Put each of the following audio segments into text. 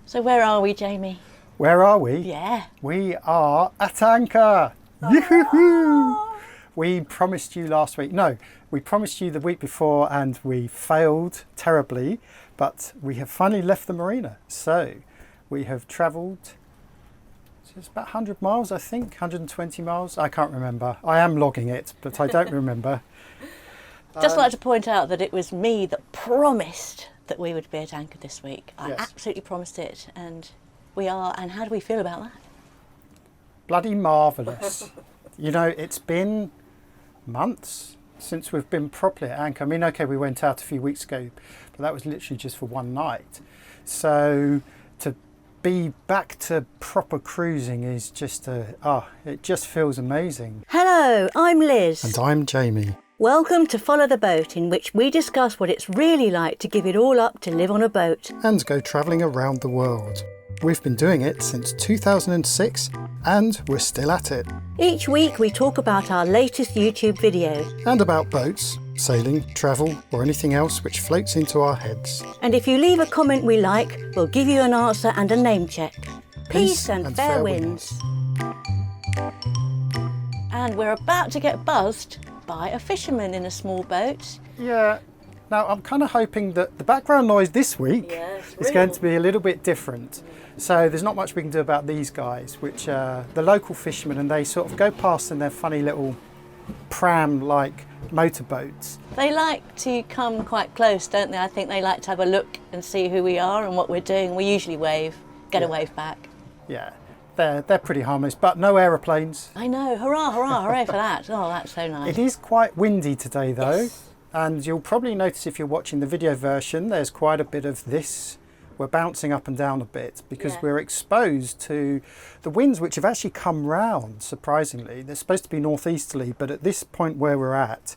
So where are we, Jamie? Where are we? Yeah. We are at anchor. Yoo-hoo-hoo! We promised you last week. No, we promised you the week before and we failed terribly, but we have finally left the marina. So we have travelled, it's about 100 miles, I think, 120 miles. I can't remember. I am logging it, but I don't remember. Just like to point out that it was me that promised that we would be at anchor this week. I Yes. absolutely promised it, and we are. And how do we feel about that? Bloody marvellous. You know, it's been months since we've been properly at anchor. I mean, okay, we went out a few weeks ago, but that was literally just for one night. So to be back to proper cruising is just it just feels amazing. Hello, I'm Liz. And I'm Jamie. Welcome to Follow the Boat, in which we discuss what it's really like to give it all up to live on a boat. And go travelling around the world. We've been doing it since 2006 and we're still at it. Each week we talk about our latest YouTube video. And about boats, sailing, travel or anything else which floats into our heads. And if you leave a comment we like, we'll give you an answer and a name check. Peace and fair winds. And we're about to get buzzed by a fisherman in a small boat. Yeah. Now I'm kind of hoping that the background noise this week is going to be a little bit different. So there's not much we can do about these guys, which are the local fishermen, and they sort of go past in their funny little pram-like motorboats. They like to come quite close, don't they? I think they like to have a look and see who we are and what we're doing. We usually wave, get a wave back. Yeah, they're pretty harmless, but no aeroplanes. I know, hurrah, hurrah, hooray for that. Oh, that's so nice. It is quite windy today though, Yes. and you'll probably notice if you're watching the video version, there's quite a bit of this. We're bouncing up and down a bit because we're exposed to the winds which have actually come round, surprisingly. They're supposed to be northeasterly, but at this point where we're at,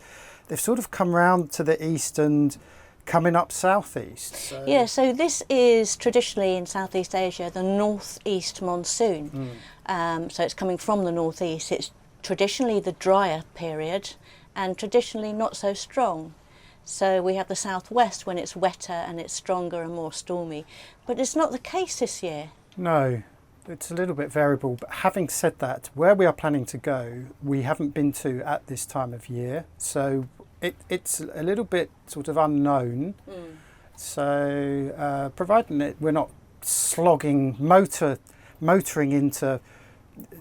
they've sort of come round to the east and coming up southeast. So. Yeah, so this is traditionally in Southeast Asia the northeast monsoon. So it's coming from the northeast. It's traditionally the drier period and traditionally not so strong. So we have the southwest when it's wetter and it's stronger and more stormy. But it's not the case this year. No, it's a little bit variable. But having said that, where we are planning to go, we haven't been to at this time of year. So it's a little bit sort of unknown. So providing we're not slogging, motoring into,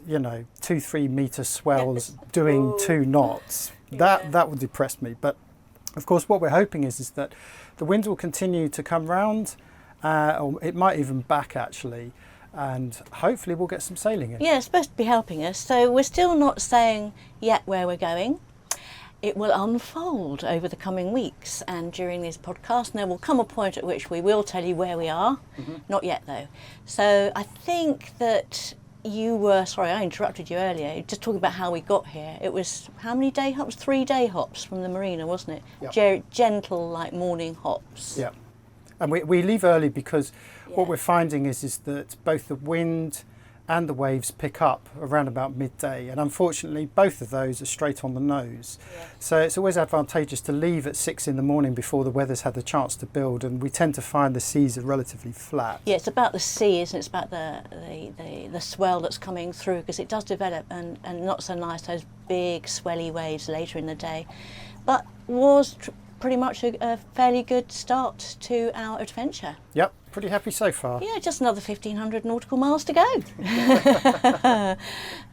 2-3 metre swells doing 2 knots, that would depress me. But of course, what we're hoping is that the winds will continue to come round, or it might even back actually, and hopefully we'll get some sailing in. Yeah, it's supposed to be helping us. So we're still not saying yet where we're going. It will unfold over the coming weeks and during this podcast. And there will come a point at which we will tell you where we are. Not yet though. So I think that you were, sorry, I interrupted you earlier, just talking about how we got here. It was how many day hops? 3 day hops from the marina, wasn't it? Yep. Gentle, like morning hops. Yeah. And we leave early because what we're finding is that both the wind and the waves pick up around about midday. And unfortunately, both of those are straight on the nose. Yeah. So it's always advantageous to leave at 6 in the morning before the weather's had the chance to build. And we tend to find the seas are relatively flat. Yeah, it's about the sea, isn't it? It's about the swell that's coming through, because it does develop, and not so nice, those big swelly waves later in the day. But was pretty much a fairly good start to our adventure. Yep, pretty happy so far. Yeah, just another 1,500 nautical miles to go.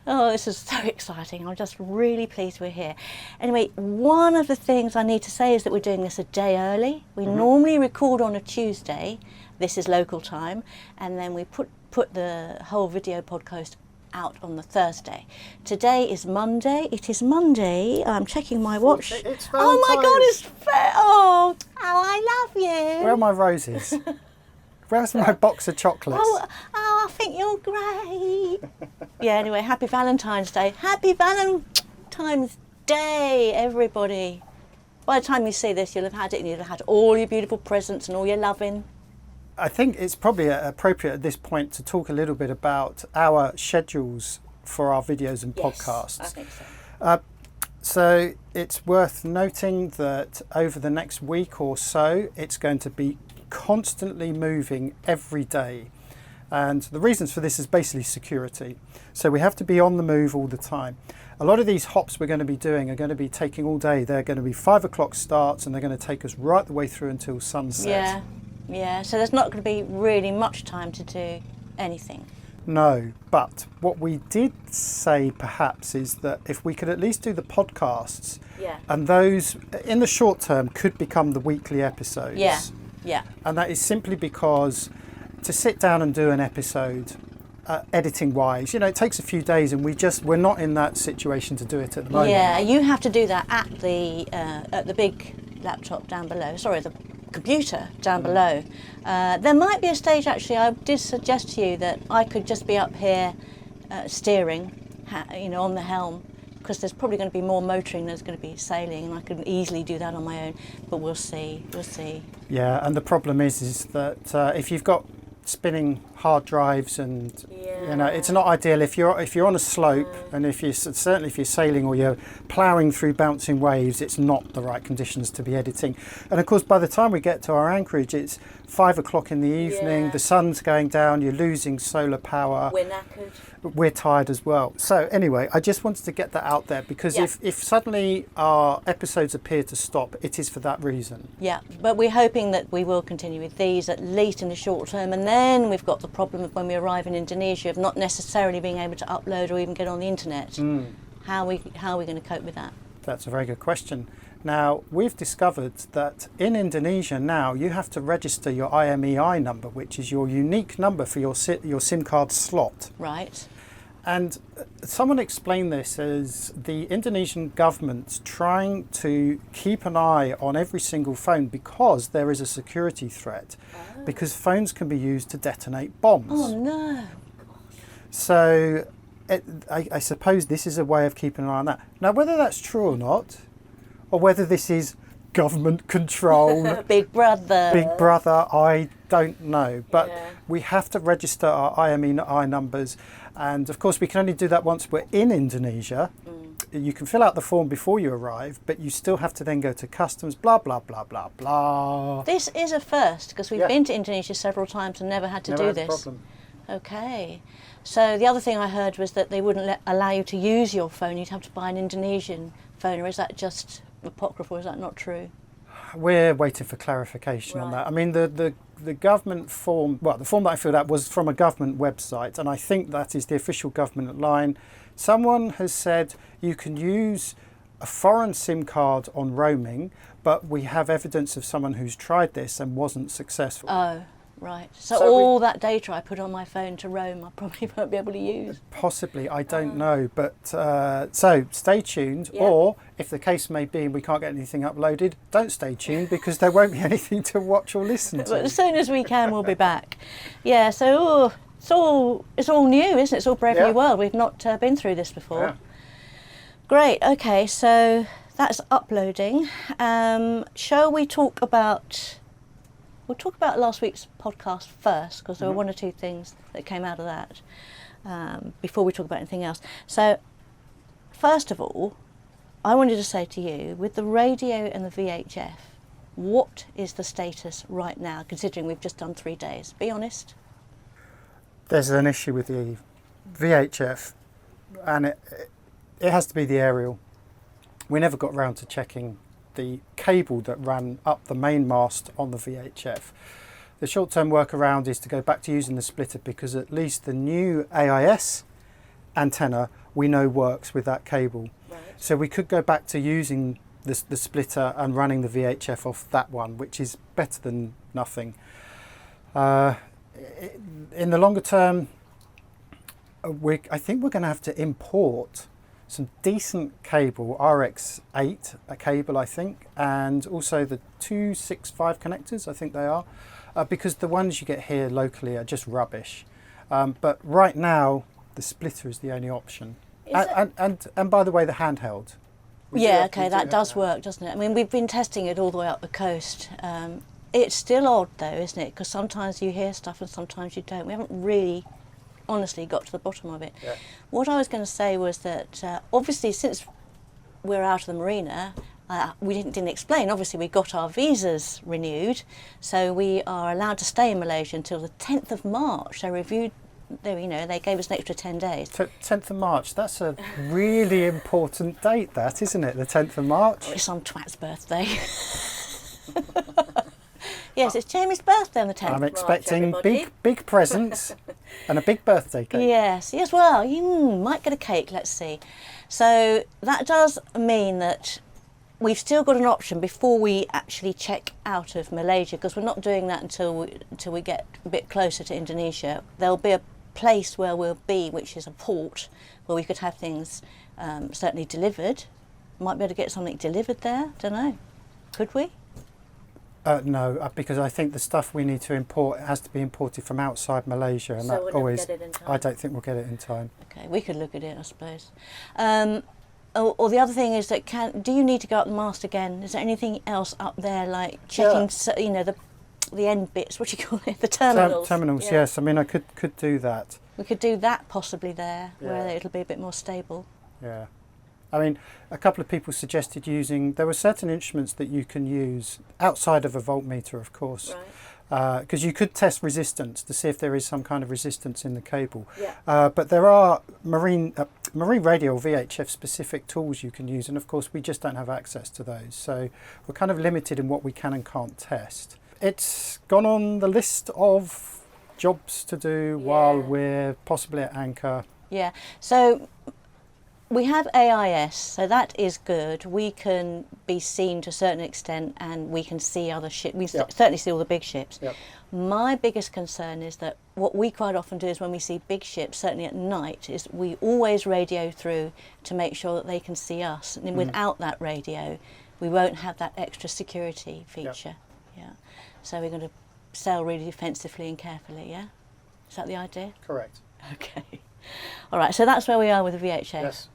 Oh, this is so exciting. I'm just really pleased we're here. Anyway, one of the things I need to say is that we're doing this a day early. We normally record on a Tuesday. This is local time. And then we put the whole video podcast out on the Thursday. Today is Monday. It is Monday. I'm checking my watch. It's oh my God, Valentine's. it's fair. Oh, I love you. Where are my roses? Where's my box of chocolates? Oh, I think you're great. Yeah, anyway, happy Valentine's Day. Happy Valentine's Day, everybody. By the time you see this, you'll have had it, and you'll have had all your beautiful presents and all your loving. I think it's probably appropriate at this point to talk a little bit about our schedules for our videos and podcasts. I think so. So it's worth noting that over the next week or so, it's going to be constantly moving every day. And the reasons for this is basically security. So we have to be on the move all the time. A lot of these hops we're going to be doing are going to be taking all day. They're going to be 5 o'clock starts and they're going to take us right the way through until sunset. Yeah. So there's not going to be really much time to do anything. No, but what we did say perhaps is that if we could at least do the podcasts, and those in the short term could become the weekly episodes. Yeah. And that is simply because to sit down and do an episode, editing wise, it takes a few days, and we're not in that situation to do it at the moment. Yeah, you have to do that at the big laptop down below. Sorry, the computer down below. There might be a stage, actually, I did suggest to you that I could just be up here steering, on the helm, because there's probably going to be more motoring than there's going to be sailing, and I could easily do that on my own, but we'll see. Yeah, and the problem is that if you've got spinning hard drives and it's not ideal if you're on a slope, and certainly if you're sailing or you're ploughing through bouncing waves, it's not the right conditions to be editing. And of course, by the time we get to our anchorage, it's 5 o'clock in the evening, the sun's going down, you're losing solar power, we're knackered, we're tired as well. So anyway, I just wanted to get that out there, because if suddenly our episodes appear to stop, it is for that reason. Yeah, but we're hoping that we will continue with these at least in the short term, and then we've got the problem of when we arrive in Indonesia of not necessarily being able to upload or even get on the internet. How are we going to cope with that? That's a very good question. Now, we've discovered that in Indonesia now you have to register your IMEI number, which is your unique number for your SIM card slot. Right. And someone explained this as the Indonesian government's trying to keep an eye on every single phone because there is a security threat, because phones can be used to detonate bombs. Oh no. So I suppose this is a way of keeping an eye on that. Now, whether that's true or not, or whether this is government control, Big Brother, I don't know. But we have to register our IMEI numbers. And of course, we can only do that once we're in Indonesia. You can fill out the form before you arrive, but you still have to then go to customs, blah, blah, blah, blah, blah. This is a first, because we've been to Indonesia several times and never had to do this. Problem. Okay. So the other thing I heard was that they wouldn't allow you to use your phone. You'd have to buy an Indonesian phone, or is that just apocryphal? Is that not true? We're waiting for clarification on that. I mean, the government form, the form that I filled out was from a government website, and I think that is the official government line. Someone has said you can use a foreign SIM card on roaming, but we have evidence of someone who's tried this and wasn't successful. Oh, right. So all that data I put on my phone to roam, I probably won't be able to use. Possibly, I don't know. But so stay tuned, or if the case may be we can't get anything uploaded, don't stay tuned, because there won't be anything to watch or listen to. But as soon as we can, we'll be back. Yeah, so it's all new, isn't it? It's all brave new world. We've not been through this before. Yeah. Great, okay, so that's uploading. Shall we talk about... We'll talk about last week's podcast first, because there were one or two things that came out of that before we talk about anything else. So, first of all, I wanted to say to you, with the radio and the VHF, what is the status right now, considering we've just done 3 days? Be honest. There's an issue with the VHF, and it has to be the aerial. We never got round to checking the cable that ran up the main mast on the VHF. The short-term workaround is to go back to using the splitter, because at least the new AIS antenna we know works with that cable. Right. So we could go back to using the splitter and running the VHF off that one, which is better than nothing. In the longer term, I think we're going to have to import some decent cable, RX8 a cable I think, and also the 265 connectors, I think they are, because the ones you get here locally are just rubbish. But right now the splitter is the only option. And by the way, the handheld. That does work, doesn't it? I mean, we've been testing it all the way up the coast. It's still odd though, isn't it? Because sometimes you hear stuff and sometimes you don't. We haven't really honestly got to the bottom of it. What I was going to say was that obviously, since we're out of the marina We didn't explain, obviously we got our visas renewed, so we are allowed to stay in Malaysia until the 10th of March. They reviewed, they gave us an extra 10 days. 10th of March, that's a really important date, that, isn't it? The 10th of March? Oh, it's on Twat's birthday. Yes, it's Jamie's birthday on the 10th. I'm of expecting March, big presents and a big birthday cake. Yes, well, you might get a cake, let's see. So that does mean that we've still got an option before we actually check out of Malaysia, because we're not doing that until we get a bit closer to Indonesia. There'll be a place where we'll be, which is a port, where we could have things certainly delivered. Might be able to get something delivered there, don't know. Could we? No, because I think the stuff we need to import has to be imported from outside Malaysia, and So that we'll never always. get it in time. I don't think we'll get it in time. Okay, we could look at it, I suppose. Or the other thing is that do you need to go up the mast again? Is there anything else up there, like checking, the end bits? What do you call it? The terminals. Terminals, Yeah. yes. I mean, I could do that. We could do that possibly there, where Yeah. it'll be a bit more stable. Yeah. I mean, a couple of people suggested there were certain instruments that you can use outside of a voltmeter, of course, because you could test resistance to see if there is some kind of resistance in the cable. Yeah. But there are marine radio or VHF specific tools you can use, and of course we just don't have access to those. So we're kind of limited in what we can and can't test. It's gone on the list of jobs to do while we're possibly at anchor. Yeah. So we have AIS, so that is good. We can be seen to a certain extent, and we can see other ships. We certainly see all the big ships. Yep. My biggest concern is that what we quite often do is when we see big ships, certainly at night, is we always radio through to make sure that they can see us. And without that radio, we won't have that extra security feature. Yeah. So we're going to sail really defensively and carefully, yeah? Is that the idea? Correct. Okay. All right, so that's where we are with the VHF. Yes.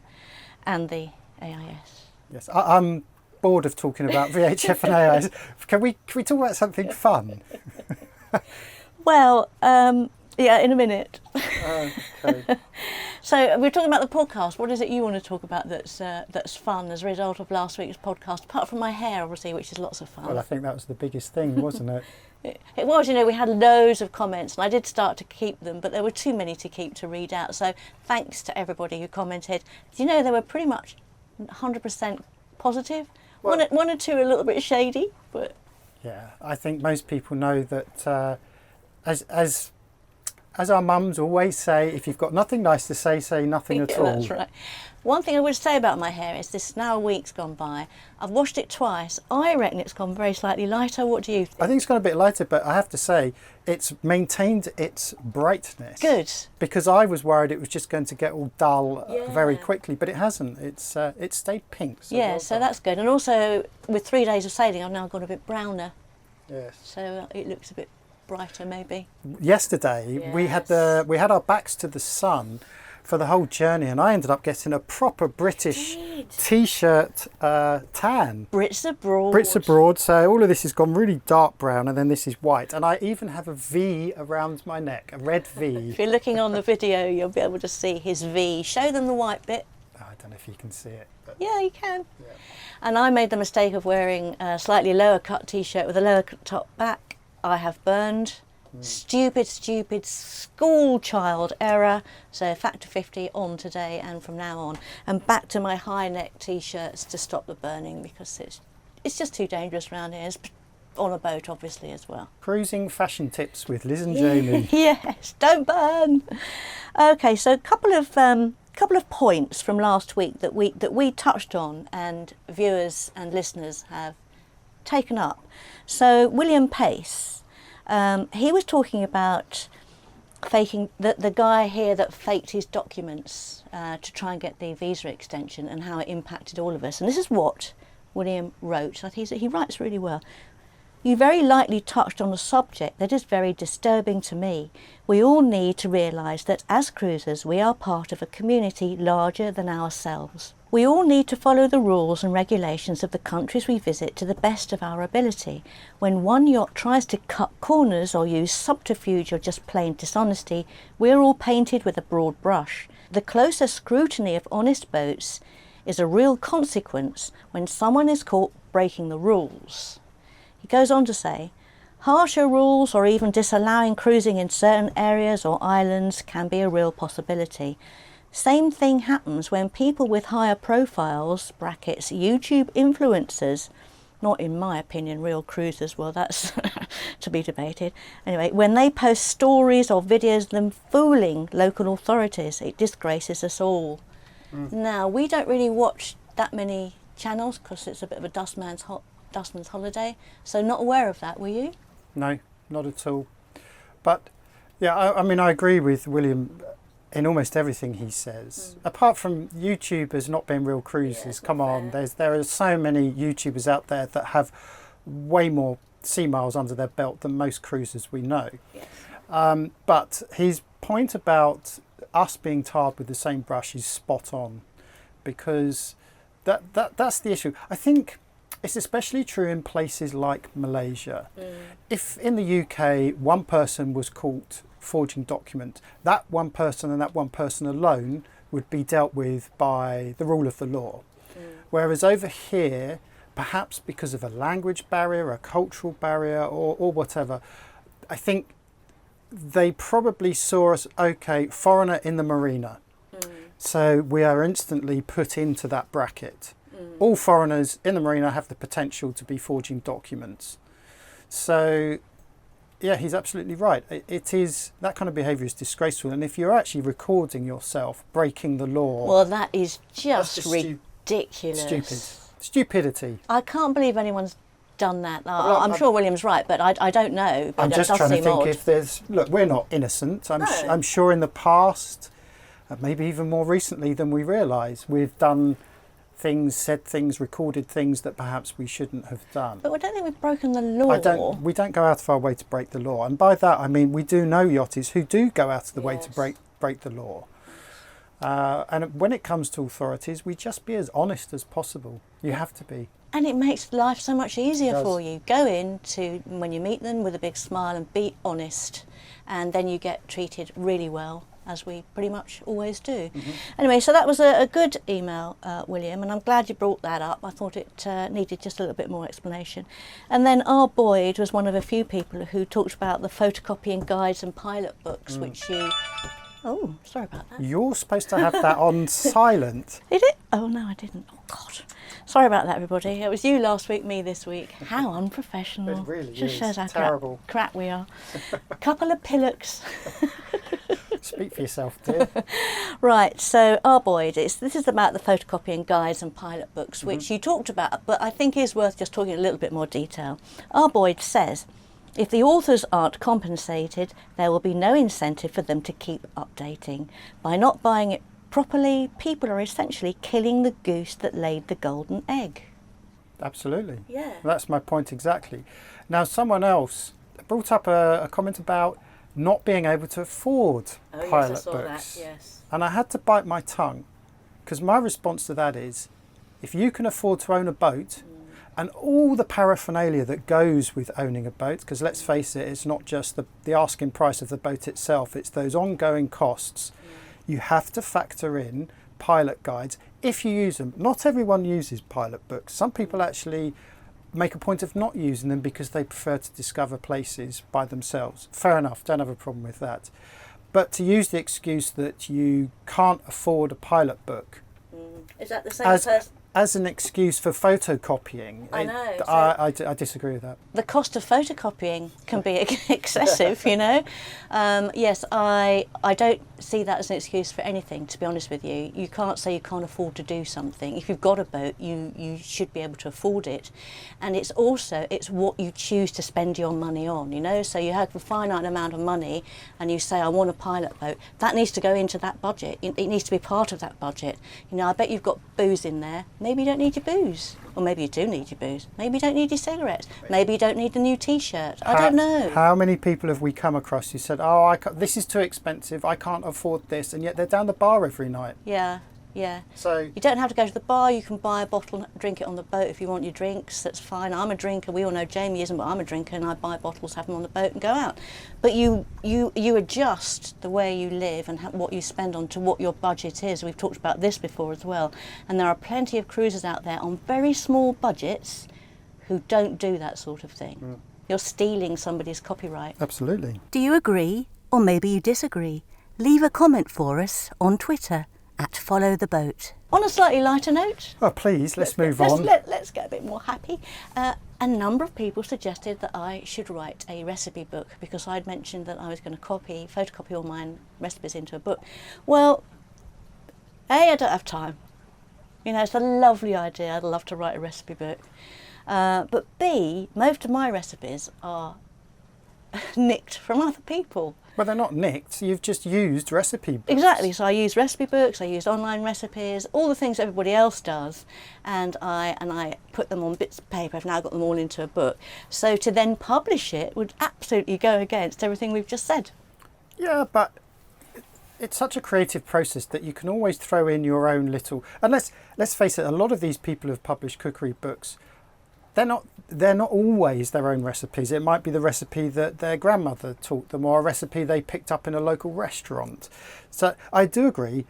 And the AIS. Yes. I'm bored of talking about VHF and AIS. Can we talk about something fun? Well, yeah, in a minute. Okay. So we're talking about the podcast. What is it you want to talk about that's fun as a result of last week's podcast? Apart from my hair, obviously, which is lots of fun. Well, I think that was the biggest thing, wasn't it? It was, we had loads of comments, and I did start to keep them, but there were too many to keep to read out. So thanks to everybody who commented. They were pretty much 100% positive. Well, one or two a little bit shady, but yeah, I think most people know that as our mums always say, if you've got nothing nice to say nothing at all. That's right. One thing I would say about my hair is this: now a week's gone by, I've washed it twice. I reckon it's gone very slightly lighter. What do you think? I think it's gone a bit lighter, but I have to say it's maintained its brightness. Good. Because I was worried it was just going to get all dull very Yeah. quickly, but it hasn't. It's stayed pink. So Yeah, well so done. that's good. And also, with 3 days of sailing, I've now gone a bit browner, Yes. so it looks a bit brighter, maybe. Yesterday we had our backs to the sun for the whole journey, and I ended up getting a proper British t-shirt tan. Brits abroad. Brits abroad. So all of this has gone really dark brown, and then this is white, and I even have a V around my neck, a red V. If you're looking on the video, you'll be able to see his V. Show them the white bit. I don't know if you can see it. But Yeah, you can. yeah. And I made the mistake of wearing a slightly lower cut t-shirt with a lower top back. I have burned. Stupid school child error. So factor 50 on today and from now on. And back to my high neck t-shirts to stop the burning, because it's just too dangerous around here. It's on a boat, obviously, as well. Cruising fashion tips with Liz and Jamie. Yes, don't burn. Okay, so a couple of points from last week that we touched on, and viewers and listeners have taken up. So William Pace, he was talking about faking the guy here that faked his documents to try and get the visa extension, and how it impacted all of us. And this is what William wrote. I think he writes really well. You very lightly touched on a subject that is very disturbing to me. We all need to realise that as cruisers we are part of a community larger than ourselves. We all need to follow the rules and regulations of the countries we visit to the best of our ability. When one yacht tries to cut corners or use subterfuge or just plain dishonesty, we're all painted with a broad brush. The closer scrutiny of honest boats is a real consequence when someone is caught breaking the rules. He goes on to say, harsher rules or even disallowing cruising in certain areas or islands can be a real possibility. Same thing happens when people with higher profiles, brackets, YouTube influencers, not in my opinion real cruisers, well that's to be debated. Anyway, when they post stories or videos of them fooling local authorities, it disgraces us all. Now, we don't really watch that many channels because it's a bit of a dustman's holiday, so not aware of that, were you? No, not at all. But yeah, I mean, I agree with William in almost everything he says. Apart from YouTubers not being real cruisers, come on, there are so many YouTubers out there that have way more sea miles under their belt than most cruisers we know. Yes. But his point about us being tarred with the same brush is spot on, because that's the issue. I think it's especially true in places like Malaysia. If in the UK one person was caught forging documents, that one person and that one person alone would be dealt with by the rule of the law. Whereas over here, perhaps because of a language barrier, a cultural barrier or whatever, I think they probably saw us, okay, foreigner in the marina. So we are instantly put into that bracket. All foreigners in the marina have the potential to be forging documents. So yeah, he's absolutely right. It is, that kind of behaviour is disgraceful. And if you're actually recording yourself breaking the law... Well, that is just ridiculous. Stupidity. I can't believe anyone's done that. I'm sure William's right, but I don't know. But I'm just trying to think if there's... Look, we're not innocent. I'm sure in the past, maybe even more recently than we realise, we've done things, said things, recorded things that perhaps we shouldn't have done. But I don't think we've broken the law. We don't go out of our way to break the law. And by that I mean we do know yachties who do go out of the way to break the law. And when it comes to authorities, we just be as honest as possible. You have to be. And it makes life so much easier for you. Go in to when you meet them with a big smile and be honest, and then you get treated really well, as we pretty much always do. Anyway, so that was a good email, William, and I'm glad you brought that up. I thought it needed just a little bit more explanation. And then R. Boyd was one of a few people who talked about the photocopying guides and pilot books, which you... Oh, sorry about that. You're supposed to have that on silent. Did it? Oh, no, I didn't. Oh, God. Sorry about that, everybody. It was you last week, me this week. How unprofessional. It really just is. shows how terrible. Crap we are. Couple of pillocks. Speak for yourself, dear. Right, so R. Boyd, this is about the photocopying guides and pilot books, which you talked about, but I think is worth just talking in a little bit more detail. R. Boyd says, if the authors aren't compensated, there will be no incentive for them to keep updating. By not buying it properly, people are essentially killing the goose that laid the golden egg. Absolutely. Yeah. That's my point exactly. Now, someone else brought up a comment about not being able to afford pilot books. That, yes. And I had to bite my tongue, because my response to that is, if you can afford to own a boat, and all the paraphernalia that goes with owning a boat, because let's face it, it's not just the asking price of the boat itself, it's those ongoing costs. You have to factor in pilot guides if you use them. Not everyone uses pilot books. Some people actually make a point of not using them because they prefer to discover places by themselves. Fair enough, don't have a problem with that. But to use the excuse that you can't afford a pilot book, is that the same as an excuse for photocopying, I know. I disagree with that. The cost of photocopying can be excessive, you know. Yes, I don't see that as an excuse for anything, to be honest with you. You can't say you can't afford to do something. If you've got a boat, you should be able to afford it. And it's what you choose to spend your money on, you know. So you have a finite amount of money and you say, I want a pilot boat. That needs to go into that budget. It needs to be part of that budget. You know, I bet you've got booze in there. Maybe you don't need your booze. Or maybe you do need your booze. Maybe you don't need your cigarettes. Maybe you don't need a new T-shirt. I don't know. How many people have we come across who said, oh, this is too expensive, I can't afford this, and yet they're down the bar every night? Yeah. Yeah. So You don't have to go to the bar. You can buy a bottle, drink it on the boat if you want your drinks. That's fine. I'm a drinker. We all know Jamie isn't, but I'm a drinker, and I buy bottles, have them on the boat, and go out. But you adjust the way you live and what you spend on to what your budget is. We've talked about this before as well. And there are plenty of cruisers out there on very small budgets who don't do that sort of thing. You're stealing somebody's copyright. absolutely. Do you agree, or maybe you disagree? Leave a comment for us on Twitter at Followtheboat. On a slightly lighter note, Oh, please, let's move on. let's get a bit more happy. A number of people suggested that I should write a recipe book because I'd mentioned that I was going to photocopy all my recipes into a book. Well, A, I don't have time. You know, it's a lovely idea. I'd love to write a recipe book. But B, most of my recipes are nicked from other people. Well, they're not nicked. You've just used recipe books. Exactly. So I use recipe books, I use online recipes, all the things everybody else does, and I put them on bits of paper. I've now got them all into a book. So to then publish it would absolutely go against everything we've just said. Yeah, but it's such a creative process that you can always throw in your own little. And let's face it, a lot of these people who've published cookery books, they're not always their own recipes. It might be the recipe that their grandmother taught them, or a recipe they picked up in a local restaurant. So I do agree,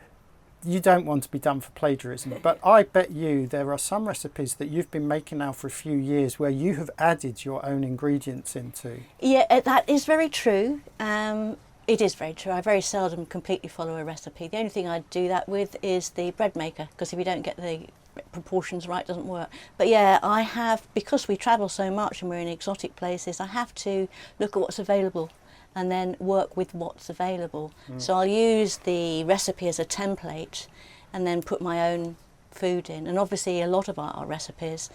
you don't want to be done for plagiarism, but I bet you there are some recipes that you've been making now for a few years where you have added your own ingredients into. Yeah, that is very true. It is very true. I very seldom completely follow a recipe. The only thing I do that with is the bread maker, because if you don't get the proportions right, it doesn't work. But yeah, I have, because we travel so much and we're in exotic places, I have to look at what's available and then work with what's available. So I'll use the recipe as a template and then put my own food in. And obviously a lot of our recipes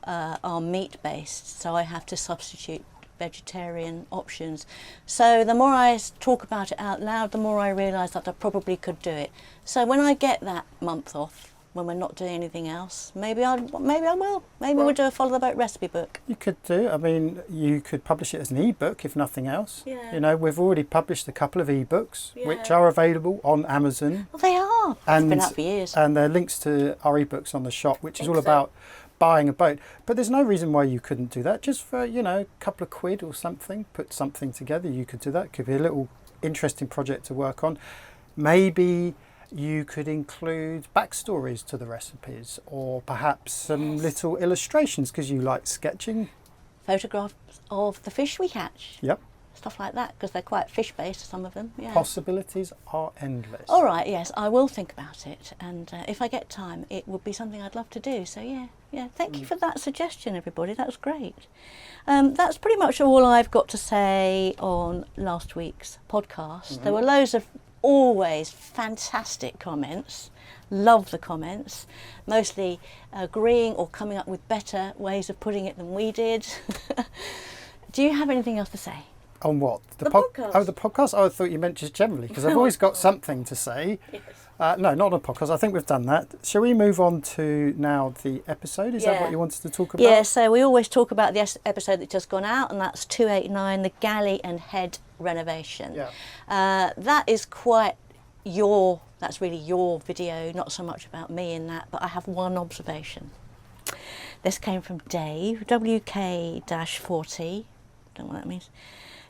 are meat based, so I have to substitute vegetarian options. So the more I talk about it out loud, the more I realise that I probably could do it. So when I get that month off, when we're not doing anything else, maybe I will. Maybe we'll do a Follow the Boat recipe book. You could do. I mean, you could publish it as an ebook if nothing else. Yeah. You know, we've already published a couple of ebooks Yeah. which are available on Amazon. Well, they are. It's been out for years. And there are links to our ebooks on the shop, which is all Excellent. about buying a boat. But there's no reason why you couldn't do that. Just for, you know, a couple of quid or something, put something together, you could do that. It could be a little interesting project to work on. Maybe you could include backstories to the recipes, or perhaps some little illustrations because you like sketching. Photographs of the fish we catch. Yep. Stuff like that, because they're quite fish based, some of them. Yeah. Possibilities are endless. All right, yes, I will think about it, and if I get time, it would be something I'd love to do. So yeah, thank you for that suggestion, everybody. That was great. That's pretty much all I've got to say on last week's podcast. There were loads of always fantastic comments. Love the comments, mostly agreeing or coming up with better ways of putting it than we did. Do you have anything else to say? On what? The podcast. Oh, the podcast? Oh, I thought you meant just generally, because I've always got something to say. Yes. No, not on a podcast. I think we've done that. Shall we move on to now the episode? Is that what you wanted to talk about? Yeah, so we always talk about the episode that's just gone out, and that's 289, the Galley and Head renovation. Yeah. That is that's really your video, not so much about me in that, but I have one observation. This came from Dave, WK-40, don't know what that means.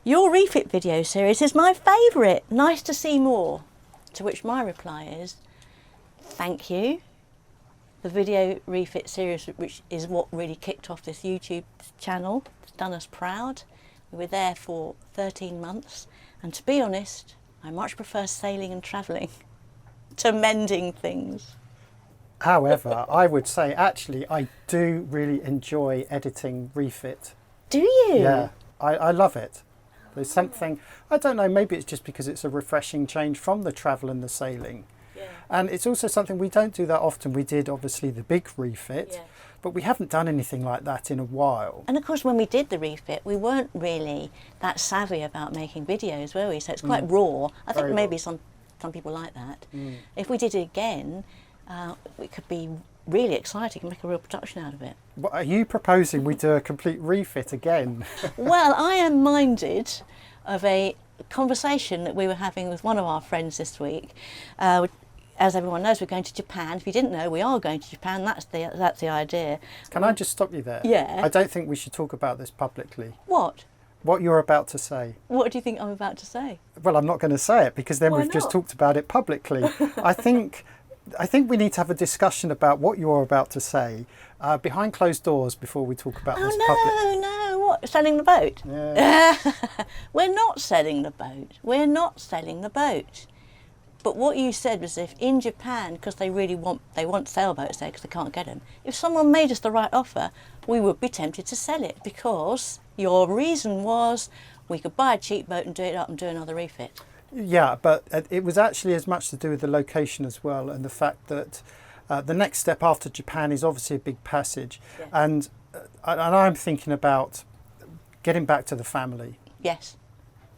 Your refit video series is my favourite. Nice to see more. To which my reply is, thank you. The video refit series, which is what really kicked off this YouTube channel, it's done us proud. We were there for 13 months, and to be honest, I much prefer sailing and travelling to mending things. However, I would say actually I do really enjoy editing refit. Do you? Yeah, I love it. There's something, I don't know, maybe it's just because it's a refreshing change from the travel and the sailing. Yeah. And it's also something we don't do that often. We did obviously the big refit, Yeah. but we haven't done anything like that in a while. And of course, when we did the refit, we weren't really that savvy about making videos, were we? So it's quite raw. I think Very maybe raw. some people like that. If we did it again, it could be really exciting and make a real production out of it. What, are you proposing we do a complete refit again? Well, I am minded of a conversation that we were having with one of our friends this week. as everyone knows, we're going to Japan. If you didn't know, we are going to Japan. That's the idea. Can I just stop you there? Yeah. I don't think we should talk about this publicly. What? What you're about to say. What do you think I'm about to say? Well, I'm not going to say it because then Why we've just not? talked about it publicly. I think we need to have a discussion about what you're about to say behind closed doors before we talk about this public. No, what? Selling the boat? Yeah. We're not selling the boat. We're not selling the boat. But what you said was if in Japan, because they want sailboats there because they can't get them, if someone made us the right offer, we would be tempted to sell it because your reason was we could buy a cheap boat and do it up and do another refit. Yeah, but it was actually as much to do with the location as well, and the fact that the next step after Japan is obviously a big passage. Yeah. And I'm thinking about getting back to the family. Yes.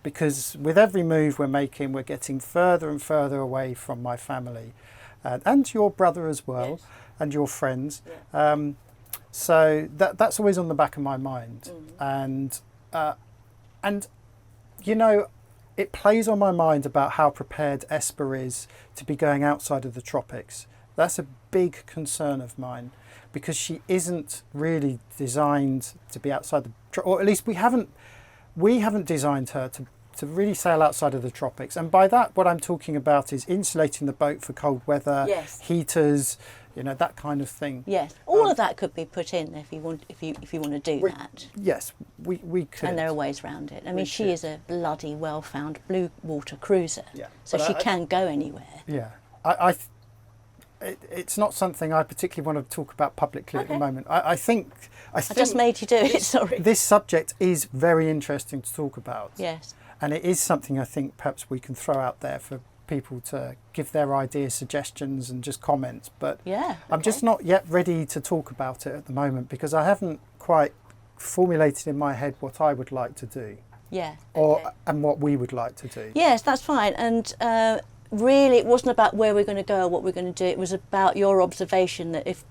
Because with every move we're making, we're getting further and further away from my family, and your brother as well, Yes. and your friends. Yeah. So that's always on the back of my mind, and you know, it plays on my mind about how prepared Esper is to be going outside of the tropics. That's a big concern of mine, because she isn't really designed to be outside or at least we haven't designed her to really sail outside of the tropics. And by that, what I'm talking about is insulating the boat for cold weather, Yes. heaters, you know, that kind of thing. Yes. All of that could be put in if you want to do that. Yes, we could. And there are ways around it. I mean, she could. is a bloody well-found blue water cruiser, Yeah. so But she can go anywhere. Yeah, it's not something I particularly want to talk about publicly at the Okay. moment. I think I just made you do it. Sorry. this subject is very interesting to talk about. Yes. And it is something I think perhaps we can throw out there for people to give their ideas, suggestions and just comments. But Yeah. I'm just not yet ready to talk about it at the moment because I haven't quite formulated in my head what I would like to do Yeah. Okay. and what we would like to do. Yes, that's fine. And really, it wasn't about where we're going to go or what we're going to do. It was about your observation that if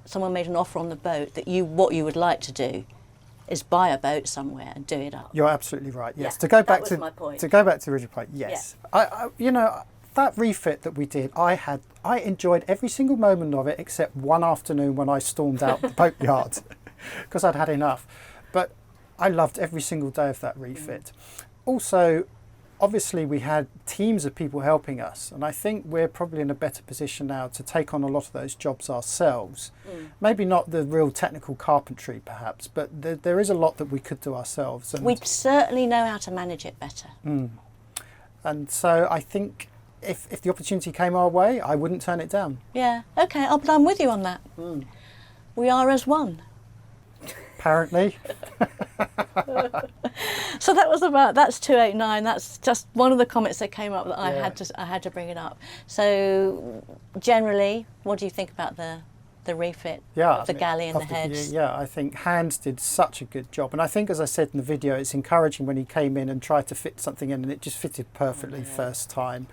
someone made an offer on the boat, that what you would like to do is buy a boat somewhere and do it up. You're absolutely right. Yes. Yeah, To go that back was to my point. to go back to the original point. Yes. I you know, that refit that we did, I enjoyed every single moment of it except one afternoon when I stormed out the boatyard because I'd had enough. But I loved every single day of that refit. Also, obviously we had teams of people helping us, and I think we're probably in a better position now to take on a lot of those jobs ourselves. Maybe not the real technical carpentry perhaps, but there is a lot that we could do ourselves. And We certainly know how to manage it better. And so I think if the opportunity came our way, I wouldn't turn it down. Yeah. Okay. I'm with you on that. We are as one. Apparently. So that's 289. That's just one of the comments that came up that I had to bring it up. So generally, what do you think about the refit of the galley and the heads? Yeah, I think Hans did such a good job. And I think, as I said in the video, it's encouraging when he came in and tried to fit something in and it just fitted perfectly first time.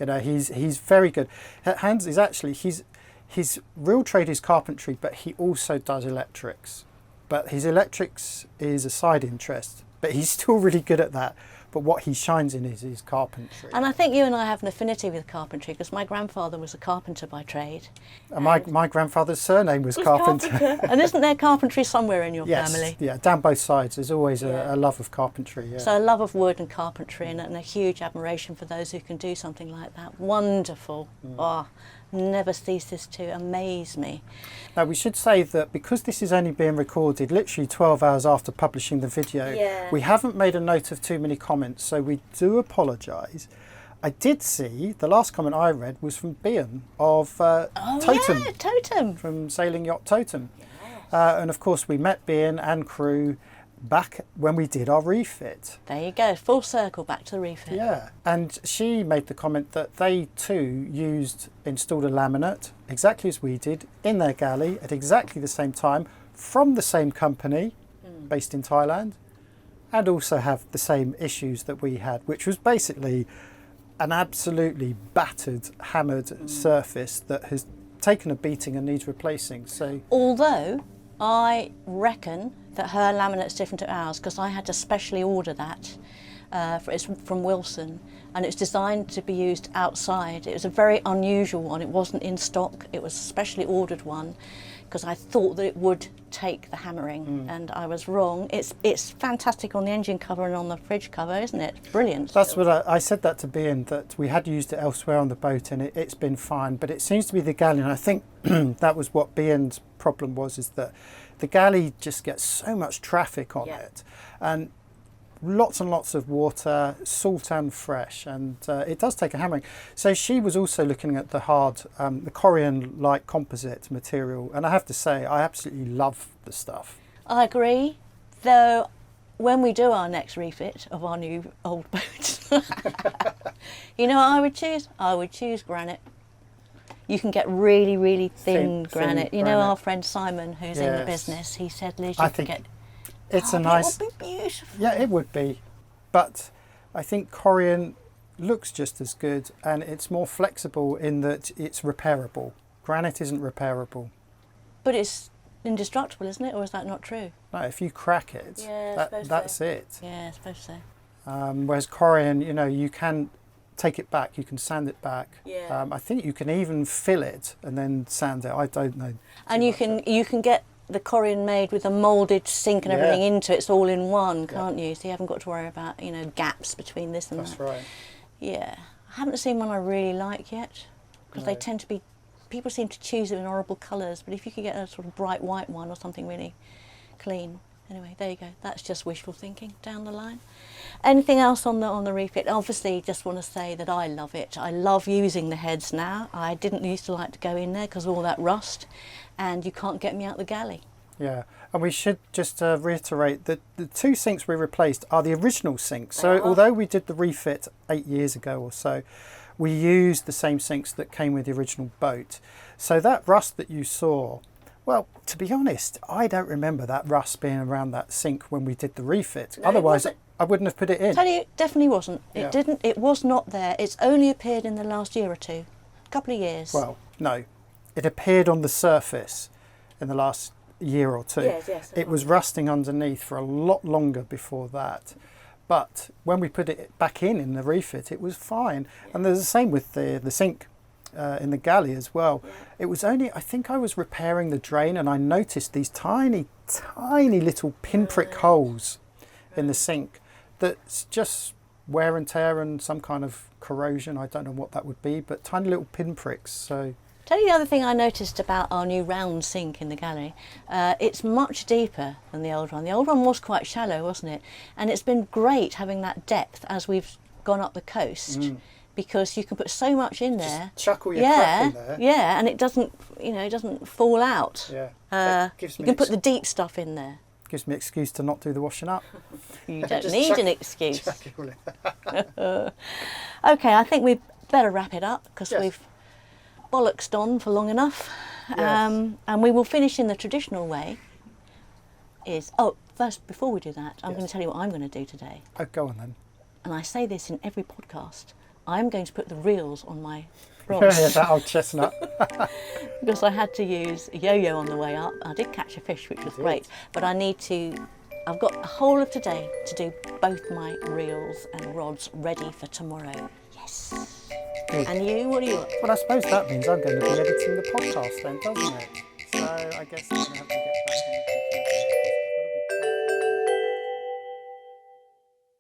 You know, he's very good. Hans is actually, his real trade is carpentry, but he also does electrics. But his electrics is a side interest, but he's still really good at that. But what he shines in is his carpentry. And I think you and I have an affinity with carpentry because my grandfather was a carpenter by trade. And my grandfather's surname was Carpenter. And isn't there carpentry somewhere in your Yes, family? yeah, down both sides. There's always a love of carpentry. Yeah. So a love of wood and carpentry and a huge admiration for those who can do something like that. Wonderful. Oh, never ceases to amaze me. Now we should say that because this is only being recorded literally 12 hours after publishing the video, we haven't made a note of too many comments, so we do apologise. I did see, the last comment I read was from Bian of Totem. Yeah, Totem. From Sailing Yacht Totem. And of course we met Bian and crew back when we did our refit. There you go, full circle back to the refit. Yeah, and she made the comment that they too installed a laminate, exactly as we did, in their galley at exactly the same time, from the same company, based in Thailand, and also have the same issues that we had, which was basically an absolutely battered, hammered surface that has taken a beating and needs replacing. So, although I reckon that her laminate's different to ours because I had to specially order that It's from Wilson, and it's designed to be used outside. It was a very unusual one. It wasn't in stock. It was a specially ordered one because I thought that it would take the hammering, and I was wrong. It's fantastic on the engine cover and on the fridge cover, isn't it? Brilliant. That's what I said that to Bean, that we had used it elsewhere on the boat and it's been fine, but it seems to be the Galley, and I think that was what Bean's problem was, is that the Galley just gets so much traffic on it, and lots and lots of water, salt and fresh, and it does take a hammering. So she was also looking at the hard, the Corian light composite material, and I have to say I absolutely love the stuff. I agree, though when we do our next refit of our new old boat, you know what I would choose? I would choose granite. You can get really, really thin granite. You know, our friend Simon, who's in the business, he said, Liz, you can get... It's a nice... It would be beautiful. Yeah, it would be. But I think Corian looks just as good, and it's more flexible in that it's repairable. Granite isn't repairable. But it's indestructible, isn't it? Or is that not true? No, if you crack it, that's it. Yeah, I suppose so. Whereas Corian, you know, you can take it back, you can sand it back. Yeah. I think you can even fill it and then sand it. I don't know. And you can get the Corian made with a moulded sink and everything into it. It's all in one, can't you? So you haven't got to worry about, you know, gaps between this and that. That's right. Yeah. I haven't seen one I really like yet, because they tend to be, people seem to choose them in horrible colours, but if you could get a sort of bright white one or something really clean. Anyway, there you go. That's just wishful thinking down the line. Anything else on the refit? Obviously, just want to say that I love it. I love using the heads now. I didn't used to like to go in there because of all that rust, and you can't get me out the galley. Yeah, and we should just reiterate that the two sinks we replaced are the original sinks. So although we did the refit 8 years ago or so, we used the same sinks that came with the original boat. So that rust that you saw, well, to be honest, I don't remember that rust being around that sink when we did the refit. No, otherwise, I wouldn't have put it in. Tell you, it definitely wasn't. Yeah. It didn't. It was not there. It's only appeared in the last year or two, couple of years. Well, no, it appeared on the surface in the last year or two. Yes. It was rusting underneath for a lot longer before that. But when we put it back in the refit, it was fine. And there's the same with the sink in the galley as well. It was only, I think I was repairing the drain and I noticed these tiny, tiny little pinprick holes in the sink that's just wear and tear and some kind of corrosion. I don't know what that would be, but tiny little pinpricks. So. Tell you the other thing I noticed about our new round sink in the galley. It's much deeper than the old one. The old one was quite shallow, wasn't it? And it's been great having that depth as we've gone up the coast, because you can put so much in there. Just chuck all your crap in there. Yeah, and it doesn't, you know, it doesn't fall out. Yeah. You can put the deep stuff in there. Gives me an excuse to not do the washing up. You don't need an excuse. Chuck it all in. Okay, I think we better wrap it up because Yes. we've bollocksed on for long enough. Yes. And we will finish in the traditional way. First, before we do that, I'm going to tell you what I'm going to do today. Oh, go on then. And I say this in every podcast. I'm going to put the reels on my Yeah, rods that old chestnut. because I had to use a yo-yo on the way up. I did catch a fish, which was great, but I've got the whole of today to do both my reels and rods ready for tomorrow. Yes. Good. And you, what are you up to? Well, I suppose that means I'm going to be editing the podcast then, doesn't it? So I guess I'm going to have to get back on the computer.